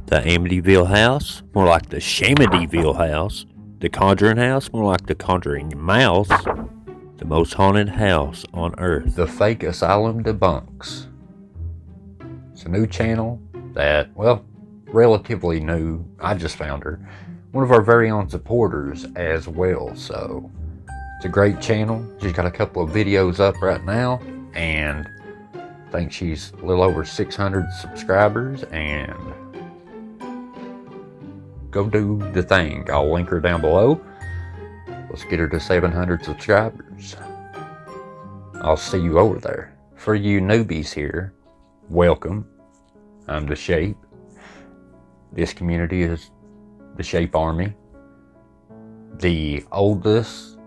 The Amityville house, more like the Shamityville house. The Conjuring house, more like the Conjuring mouse. The most haunted house on earth. The Fake Asylum Debunks. It's a new channel that, well, relatively new. I just found her. One of our very own supporters as well, so it's a great channel. She's got a couple of videos up right now, and I think she's a little over 600 subscribers, and go do the thing. I'll link her down below. Let's get her to 700 subscribers. I'll see you over there. For you newbies here, welcome. I'm The Shape. This community is the Shape Army, the oldest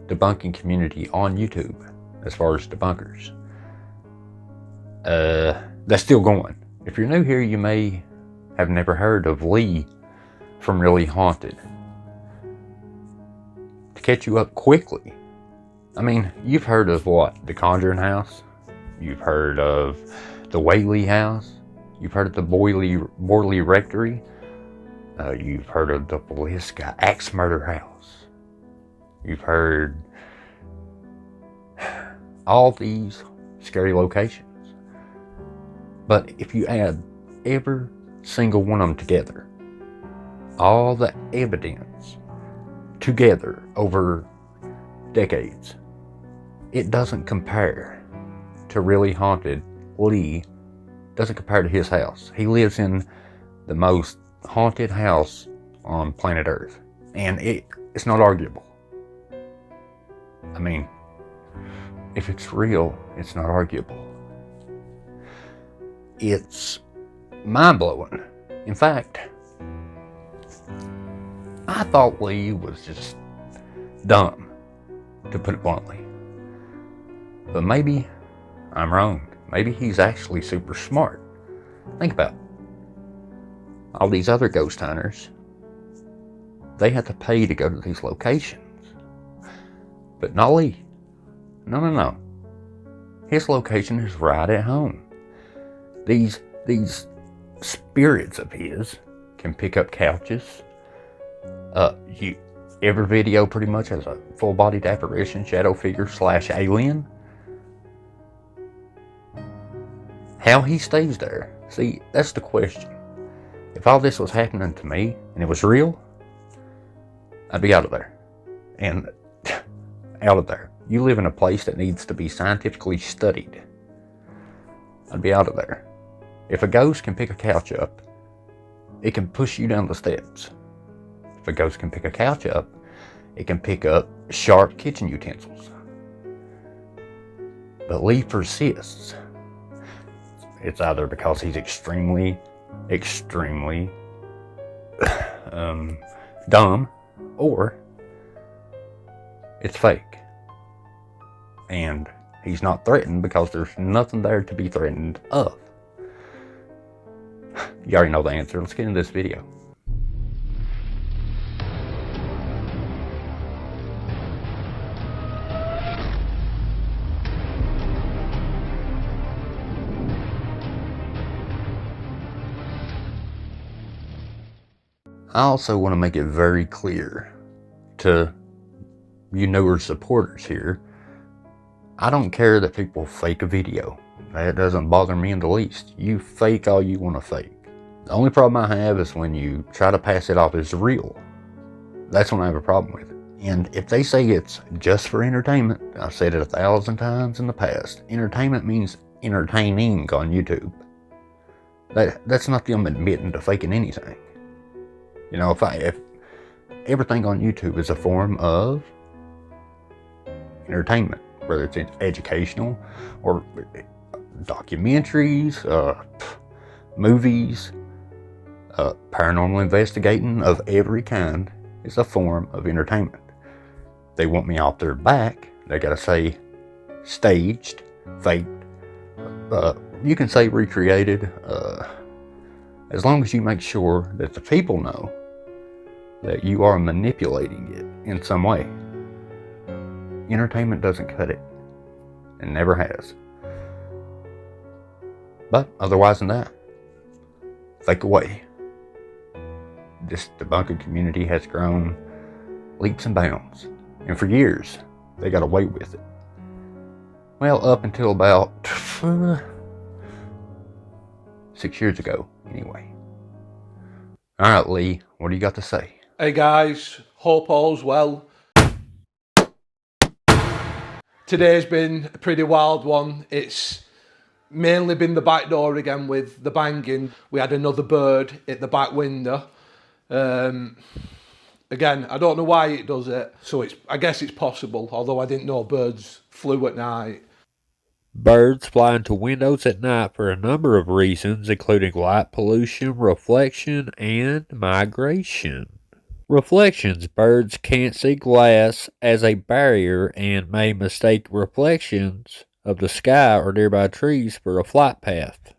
debunking community on YouTube as far as debunkers. That's still going. If you're new here, you may have never heard of Lee from Really Haunted. To catch you up quickly, I mean, you've heard of what? The Conjuring House? You've heard of the Whaley House? You've heard of the Borley Rectory? You've heard of the Villisca Axe Murder House. You've heard all these scary locations. But if you add every single one of them together, all the evidence together over decades, it doesn't compare to Really Haunted. Lee doesn't compare to his house. He lives in the most haunted house on planet Earth, and it's not arguable. I mean, if it's real, it's not arguable. It's mind-blowing. In fact, I thought Lee was just dumb, to put it bluntly. But maybe I'm wrong. Maybe he's actually super smart. Think about it. All these other ghost hunters, they have to pay to go to these locations. But not Lee. No. His location is right at home. These spirits of his can pick up couches. Every video pretty much has a full-bodied apparition, shadow figure / alien. How he stays there, see, that's the question. If all this was happening to me and it was real, I'd be out of there. And out of there. You live in a place that needs to be scientifically studied. I'd be out of there. If a ghost can pick a couch up, it can push you down the steps. If a ghost can pick a couch up, it can pick up sharp kitchen utensils. But Lee persists. It's either because he's extremely dumb, or it's fake. And he's not threatened because there's nothing there to be threatened of. You already know the answer. Let's get into this video. I also want to make it very clear to you newer supporters here, I don't care that people fake a video. That doesn't bother me in the least. You fake all you want to fake. The only problem I have is when you try to pass it off as real. That's when I have a problem with it. And if they say it's just for entertainment, I've said it 1,000 times in the past, entertainment means entertaining on YouTube. That's not them admitting to faking anything. You know, if everything on YouTube is a form of entertainment, whether it's educational or documentaries, movies, paranormal investigating of every kind is a form of entertainment. They want me off their back. They gotta say staged, faked. You can say recreated, as long as you make sure that the people know that you are manipulating it in some way. Entertainment doesn't cut it, and never has. But otherwise than that, fake away. this debunking community has grown leaps and bounds. And for years, they got away with it. Well, up until about 6 years ago, anyway. All right, Lee, what do you got to say? Hey guys, hope all's well. Today's been a pretty wild one. It's mainly been the back door again with the banging. We had another bird at the back window. Again, I don't know why it does it, so I guess it's possible, although I didn't know birds flew at night. Birds fly into windows at night for a number of reasons, including light pollution, reflection, and migration. Reflections. Birds can't see glass as a barrier and may mistake reflections of the sky or nearby trees for a flight path.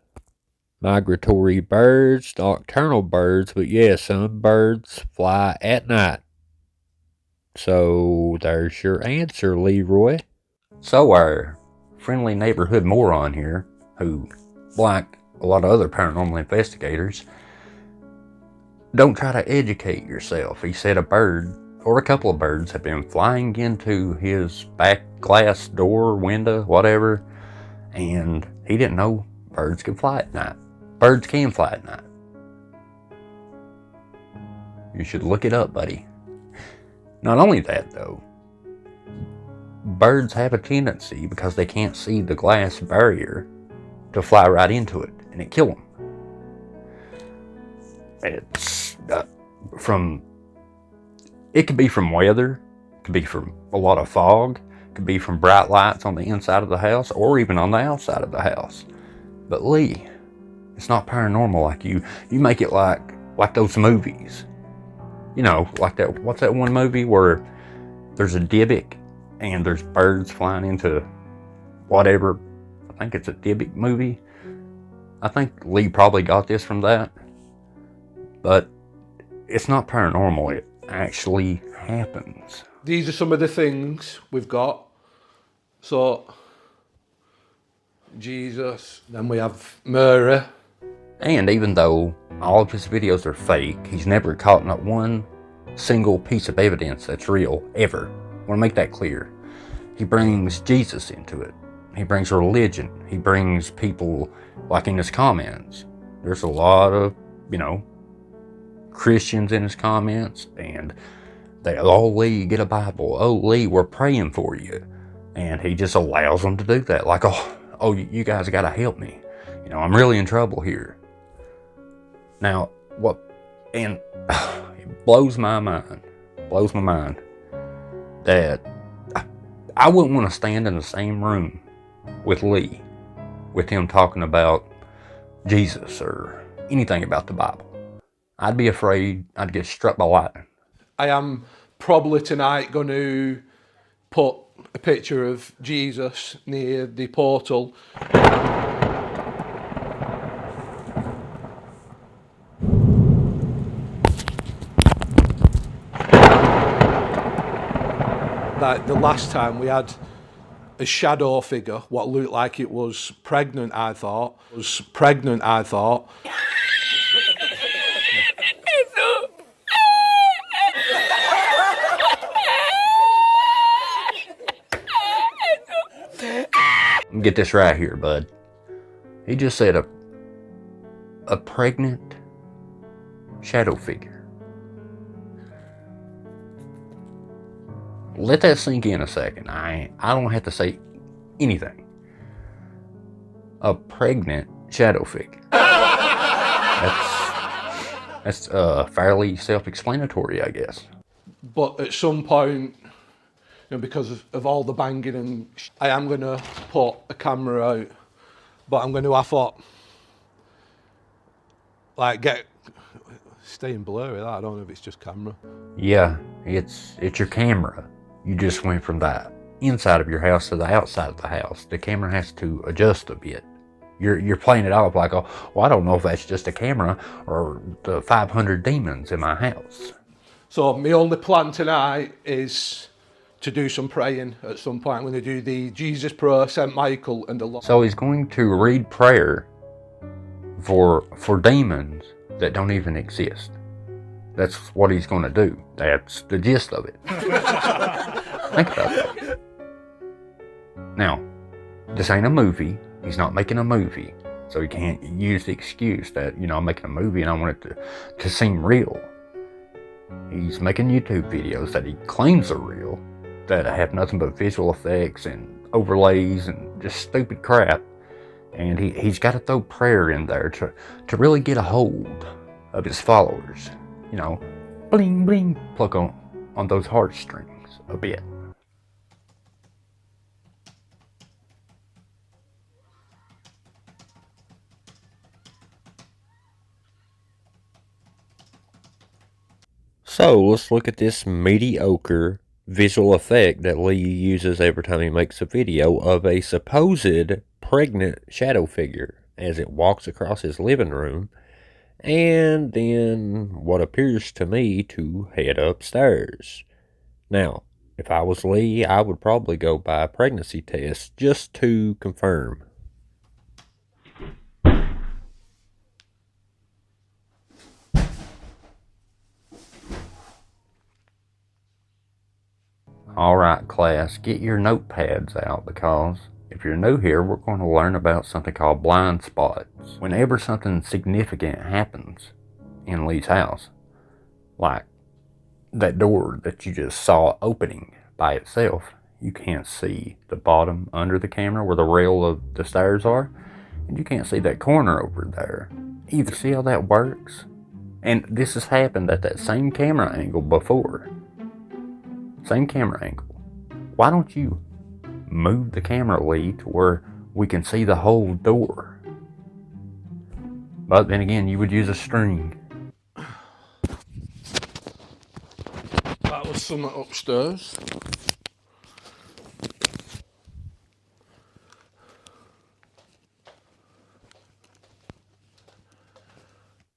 Migratory birds, nocturnal birds, but yes, some birds fly at night. So there's your answer, Leroy. So our friendly neighborhood moron here, who, like a lot of other paranormal investigators, don't try to educate yourself. He said a bird, or a couple of birds, have been flying into his back glass door, window, whatever, and he didn't know birds could fly at night. Birds can fly at night. You should look it up, buddy. Not only that, though, birds have a tendency, because they can't see the glass barrier, to fly right into it, and it kill them. It's it could be from weather, it could be from a lot of fog, it could be from bright lights on the inside of the house, or even on the outside of the house. But Lee, it's not paranormal like you make it like those movies. You know, like that, what's that one movie where there's a Dybbuk and there's birds flying into whatever, I think it's a Dybbuk movie. I think Lee probably got this from that. But it's not paranormal, it actually happens. These are some of the things we've got. So, Jesus, then we have Mary. And even though all of his videos are fake, he's never caught not one single piece of evidence that's real, ever. I want to make that clear. He brings Jesus into it. He brings religion. He brings people, like in his comments. There's a lot of, Christians in his comments, and they, oh Lee, get a Bible. Oh Lee, we're praying for you. And he just allows them to do that. Like, oh, you guys got to help me. I'm really in trouble here. Now, and it blows my mind that I wouldn't want to stand in the same room with Lee, with him talking about Jesus or anything about the Bible. I'd be afraid I'd get struck by lightning. I am probably tonight going to put a picture of Jesus near the portal. Like the last time we had a shadow figure, what looked like it was pregnant, I thought. Get this right here, bud. He just said a pregnant shadow figure. Let that sink in a second. I don't have to say anything. A pregnant shadow figure. That's fairly self-explanatory, I guess. But at some point, because of all the banging and I am going to put a camera out, but I'm going to have to staying blurry. I don't know if it's just camera. Yeah, it's your camera. You just went from the inside of your house to the outside of the house. The camera has to adjust a bit. You're playing it off like, oh, well, I don't know if that's just a camera or the 500 demons in my house. So my only plan tonight is to do some praying at some point. I'm going to do the Jesus prayer, St. Michael, and the Lord. So he's going to read prayer for demons that don't even exist. That's what he's going to do. That's the gist of it. Think about that. Now, this ain't a movie. He's not making a movie. So he can't use the excuse that, I'm making a movie and I want it to seem real. He's making YouTube videos that he claims are real, that have nothing but visual effects and overlays and just stupid crap. And he's got to throw prayer in there to really get a hold of his followers. Bling, bling, pluck on those heartstrings a bit. So let's look at this mediocre visual effect that Lee uses every time he makes a video of a supposed pregnant shadow figure as it walks across his living room and then what appears to me to head upstairs. Now, if I was Lee, I would probably go by a pregnancy test just to confirm. Alright class, get your notepads out because if you're new here, we're going to learn about something called blind spots. Whenever something significant happens in Lee's house, like that door that you just saw opening by itself, you can't see the bottom under the camera where the rail of the stairs are, and you can't see that corner over there either. See how that works? And this has happened at that same camera angle before. Same camera angle. Why don't you move the camera, Lee, to where we can see the whole door? But then again, you would use a string. That was something upstairs.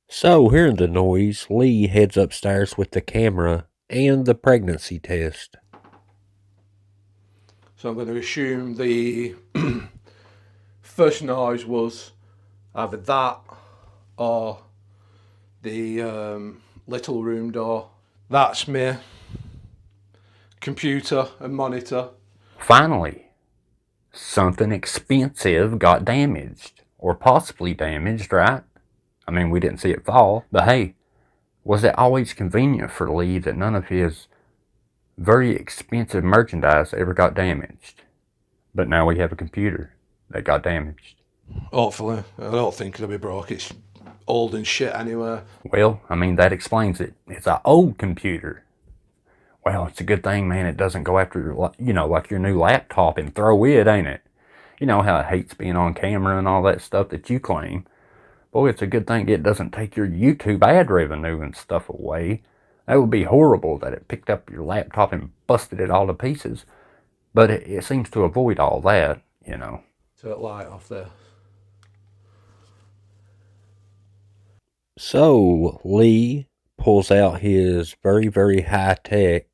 So, hearing the noise, Lee heads upstairs with the camera and the pregnancy test. So I'm going to assume the first noise was either that or the little room door. That's me computer and monitor. Finally, something expensive got damaged, or possibly damaged, right? I mean, we didn't see it fall, but hey, was it always convenient for Lee that none of his very expensive merchandise ever got damaged? But now we have a computer that got damaged. Hopefully. I don't think it'll be broke. It's old and shit anyway. Well, I mean, that explains it. It's an old computer. Well, it's a good thing, man, it doesn't go after your, like your new laptop and throw it, ain't it? You know how it hates being on camera and all that stuff that you claim. Boy, it's a good thing it doesn't take your YouTube ad revenue and stuff away. That would be horrible that it picked up your laptop and busted it all to pieces. But it seems to avoid all that, Turn the light off there. So, Lee pulls out his very, very high-tech,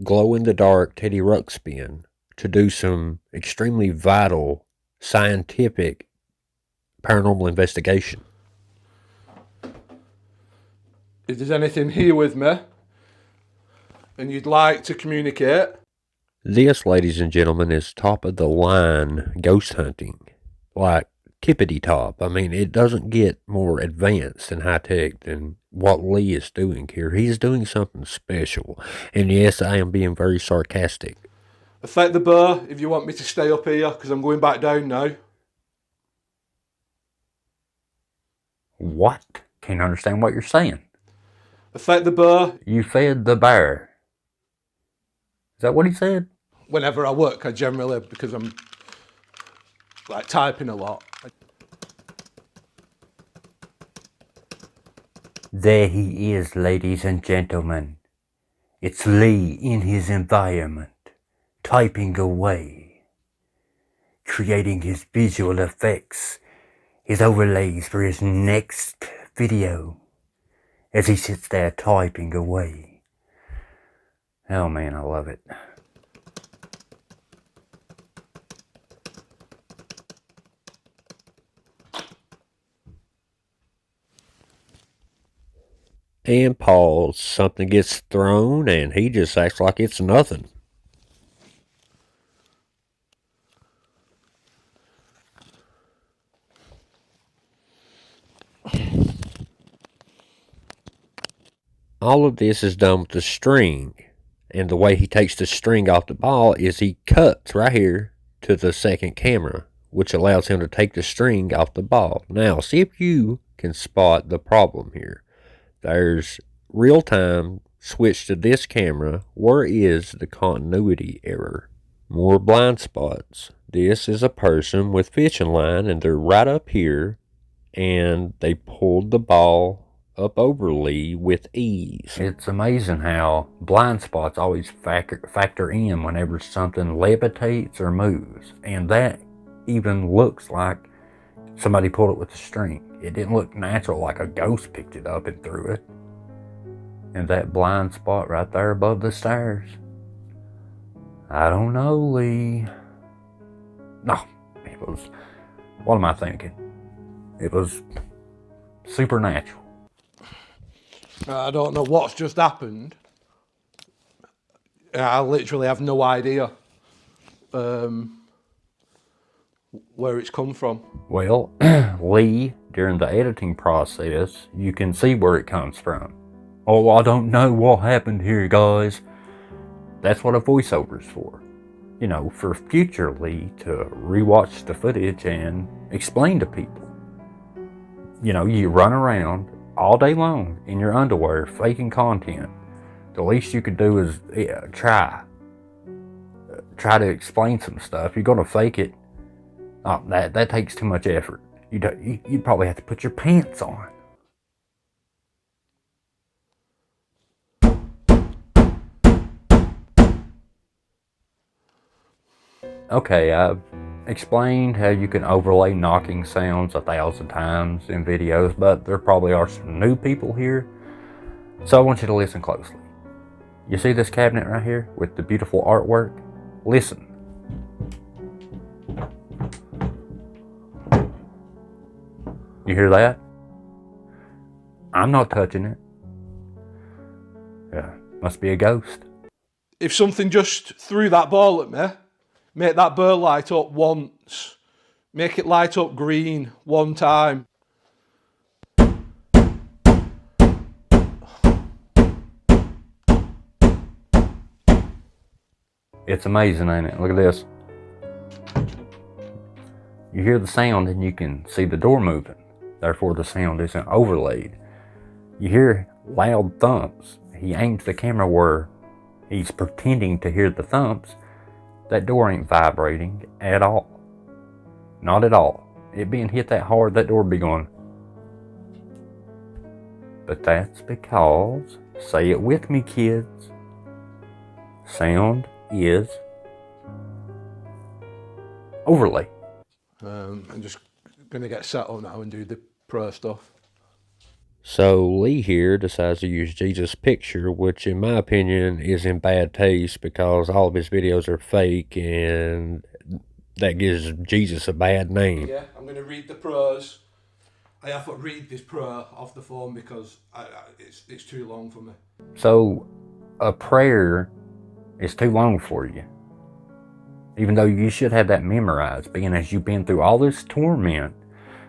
glow-in-the-dark Teddy Ruxpin to do some extremely vital, scientific, paranormal investigation. If there's anything here with me and you'd like to communicate. This, ladies and gentlemen, is top-of-the-line ghost hunting. Like, tippity-top. I mean, it doesn't get more advanced and high-tech than what Lee is doing here. He's doing something special. And yes, I am being very sarcastic. Affect the bar if you want me to stay up here, because I'm going back down now. What? Can't understand what you're saying. Affect the bar. You fed the bear. Is that what he said? Whenever I work, I generally, because I'm like typing a lot. There he is, ladies and gentlemen. It's Lee in his environment, typing away, creating his visual effects, his overlays for his next video, as he sits there typing away. Oh man, I love it. And pause. Something gets thrown and he just acts like it's nothing. All of this is done with the string. And the way he takes the string off the ball is he cuts right here to the second camera, which allows him to take the string off the ball. Now, see if you can spot the problem here. There's real time, switch to this camera. Where is the continuity error? More blind spots. This is a person with fishing line and they're right up here and they pulled the ball up over Lee with ease. It's amazing how blind spots always factor in whenever something levitates or moves. And that even looks like somebody pulled it with a string. It didn't look natural like a ghost picked it up and threw it. And that blind spot right there above the stairs. I don't know, Lee. No, it was, what am I thinking? It was supernatural. I don't know what's just happened. I literally have no idea where it's come from. Well, Lee, during the editing process, you can see where it comes from. Oh, I don't know what happened here, guys. That's what a voiceover's for. You know, for future Lee to rewatch the footage and explain to people. You know, you run around all day long in your underwear faking content. The least you could do is try to explain some stuff. You're gonna fake it. Oh, that takes too much effort. You'd probably have to put your pants on. Okay, I've explained how you can overlay knocking sounds 1,000 times in videos, but there probably are some new people here, so I want you to listen closely. You see this cabinet right here with the beautiful artwork? Listen. You hear that? I'm not touching it. Yeah, must be a ghost. If something just threw that ball at me, make that bird light up once. Make it light up green one time. It's amazing, ain't it? Look at this. You hear the sound and you can see the door moving. Therefore, the sound isn't overlaid. You hear loud thumps. He aims the camera where he's pretending to hear the thumps. That door ain't vibrating at all. Not at all. It being hit that hard, that door would be going. But that's because, say it with me, kids, sound is overlay. I'm just going to get set up now and do the pro stuff. So Lee here decides to use Jesus' picture, which in my opinion is in bad taste because all of his videos are fake and that gives Jesus a bad name. Yeah, I'm going to read the prayers. I have to read this prayer off the phone because it's too long for me. So a prayer is too long for you. Even though you should have that memorized, being as you've been through all this torment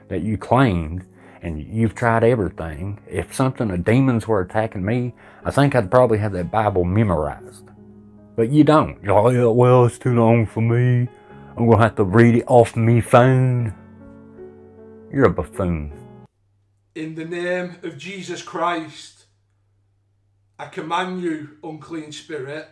that you claimed and you've tried everything. If the demons were attacking me, I think I'd probably have that Bible memorized. But you don't. You're like, yeah, well, it's too long for me. I'm going to have to read it off me phone. You're a buffoon. In the name of Jesus Christ, I command you, unclean spirit.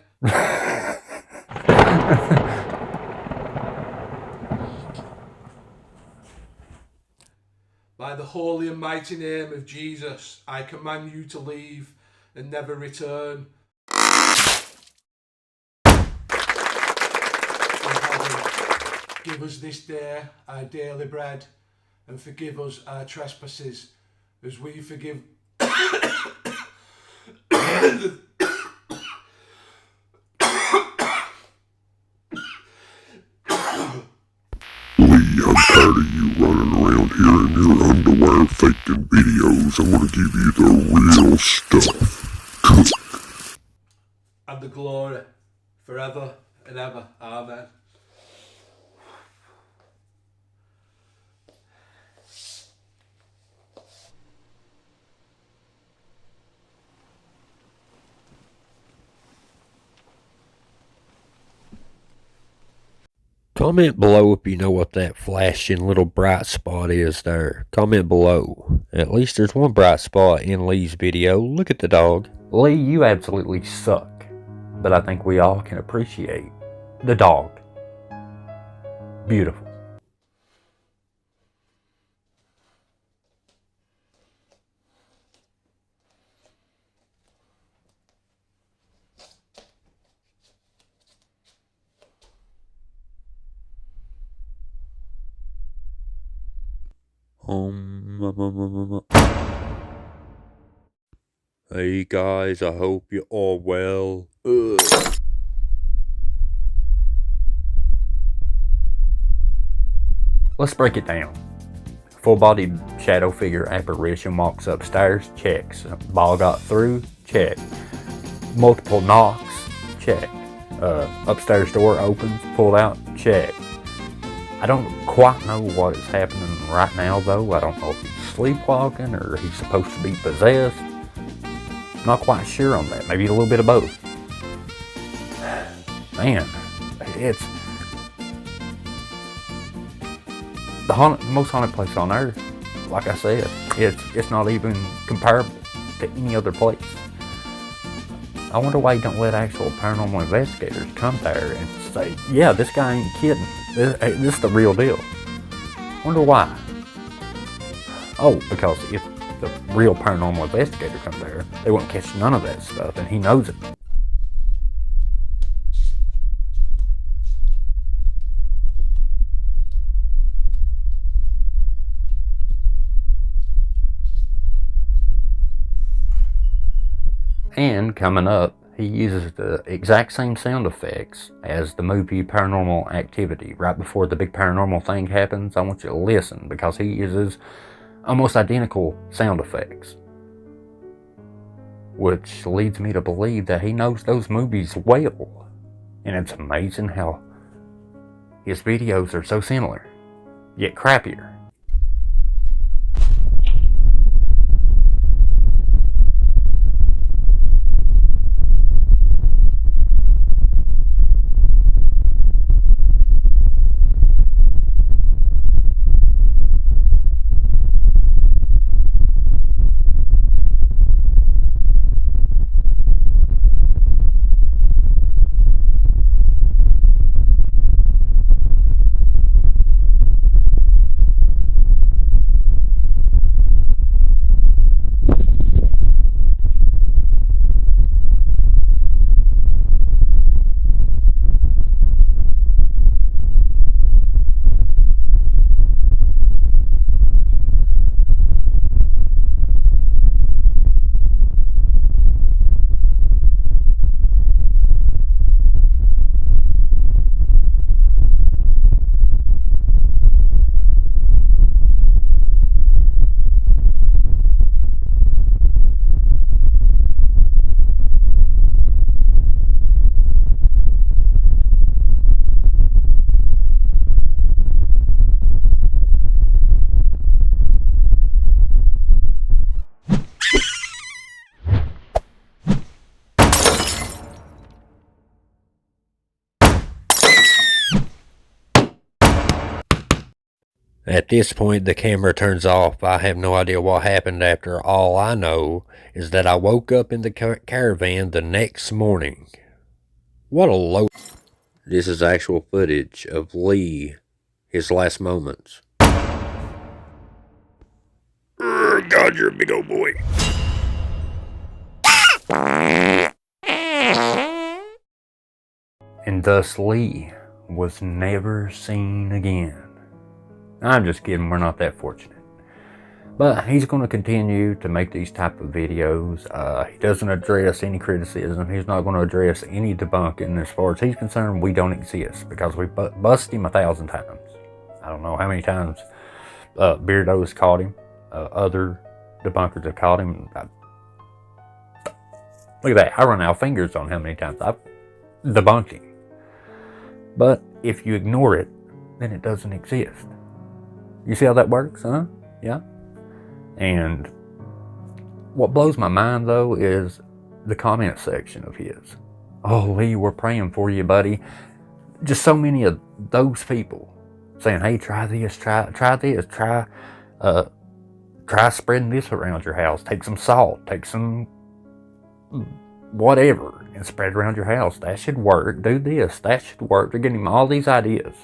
By the holy and mighty name of Jesus, I command you to leave and never return. Give us this day our daily bread, and forgive us our trespasses, as we forgive. Lee, I'm tired of you running around around here in your underwear faking videos. I'm gonna give you the real stuff. And the glory forever and ever. Amen. Comment below if you know what that flashing little bright spot is there. Comment below. At least there's one bright spot in Lee's video. Look at the dog. Lee, you absolutely suck. But I think we all can appreciate the dog. Beautiful. Hey guys, I hope you're all well. Let's break it down. Full-bodied shadow figure apparition walks upstairs, checks. Ball got through, check. Multiple knocks, check. Upstairs door opens, pulled out, check. I don't quite know what is happening right now though. I don't know if he's sleepwalking or he's supposed to be possessed. Not quite sure on that. Maybe a little bit of both. Man, it's the most haunted place on earth. Like I said, it's not even comparable to any other place. I wonder why you don't let actual paranormal investigators come there and say, yeah, this guy ain't kidding. This is the real deal. Wonder why. Oh, because if the real paranormal investigator comes there, they won't catch none of that stuff, and he knows it. And coming up, he uses the exact same sound effects as the movie Paranormal Activity. Right before the big paranormal thing happens, I want you to listen because he uses almost identical sound effects. Which leads me to believe that he knows those movies well. And it's amazing how his videos are so similar, yet crappier. At this point, the camera turns off. I have no idea what happened after. All I know is that I woke up in the caravan the next morning. What a load. This is actual footage of Lee, his last moments. God, you're a big old boy. And thus Lee was never seen again. I'm just kidding, we're not that fortunate. But he's going to continue to make these type of videos. He doesn't address any criticism. He's not going to address any debunking. As far as he's concerned, we don't exist because we bust him 1,000 times. I don't know how many times Beardo's caught him. Other debunkers have caught him. Look at that. I run out of fingers on how many times I've debunked him. But if you ignore it, then it doesn't exist. You see how that works, huh? Yeah? And what blows my mind, though, is the comment section of his. Oh, Lee, we're praying for you, buddy. Just so many of those people saying, hey, try this, try this, try spreading this around your house. Take some salt, take some whatever, and spread it around your house. That should work. Do this. That should work. They're giving him all these ideas,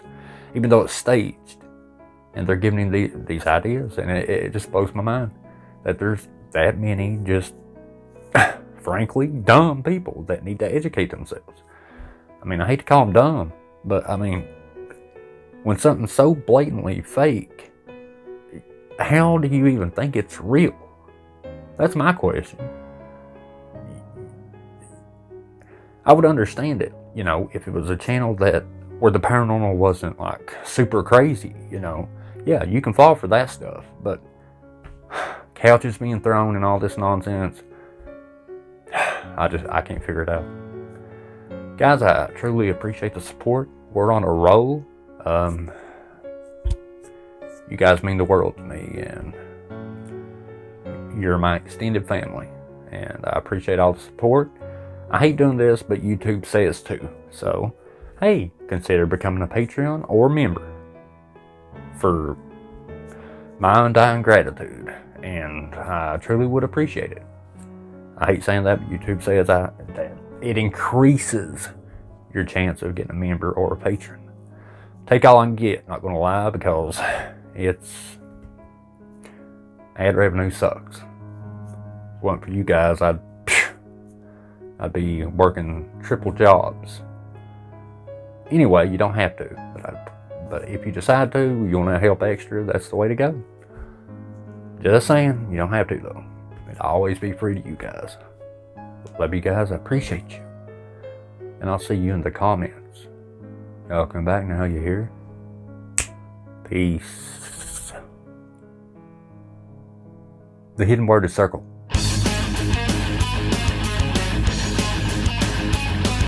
even though it's staged. And they're giving him these ideas. And it just blows my mind that there's that many just, frankly, dumb people that need to educate themselves. I mean, I hate to call them dumb, but I mean, when something's so blatantly fake, how do you even think it's real? That's my question. I would understand it, you know, if it was a channel where the paranormal wasn't like super crazy, you know. Yeah, you can fall for that stuff, but couches being thrown and all this nonsense, I can't figure it out. Guys, I truly appreciate the support. We're on a roll. You guys mean the world to me, and you're my extended family, and I appreciate all the support. I hate doing this, but YouTube says to. So, hey, consider becoming a Patreon or member for my undying gratitude, and I truly would appreciate it. I hate saying that, but YouTube says that it increases your chance of getting a member or a patron. Take all I can get, not gonna lie, because ad revenue sucks. If it wasn't for you guys, I'd be working triple jobs. Anyway, you don't have to, but if you decide to, you want to help extra, that's the way to go. Just saying, you don't have to though. It'll always be free to you guys. Love you guys, I appreciate you. And I'll see you in the comments. Y'all come back now, you hear? Peace. The hidden word is circle.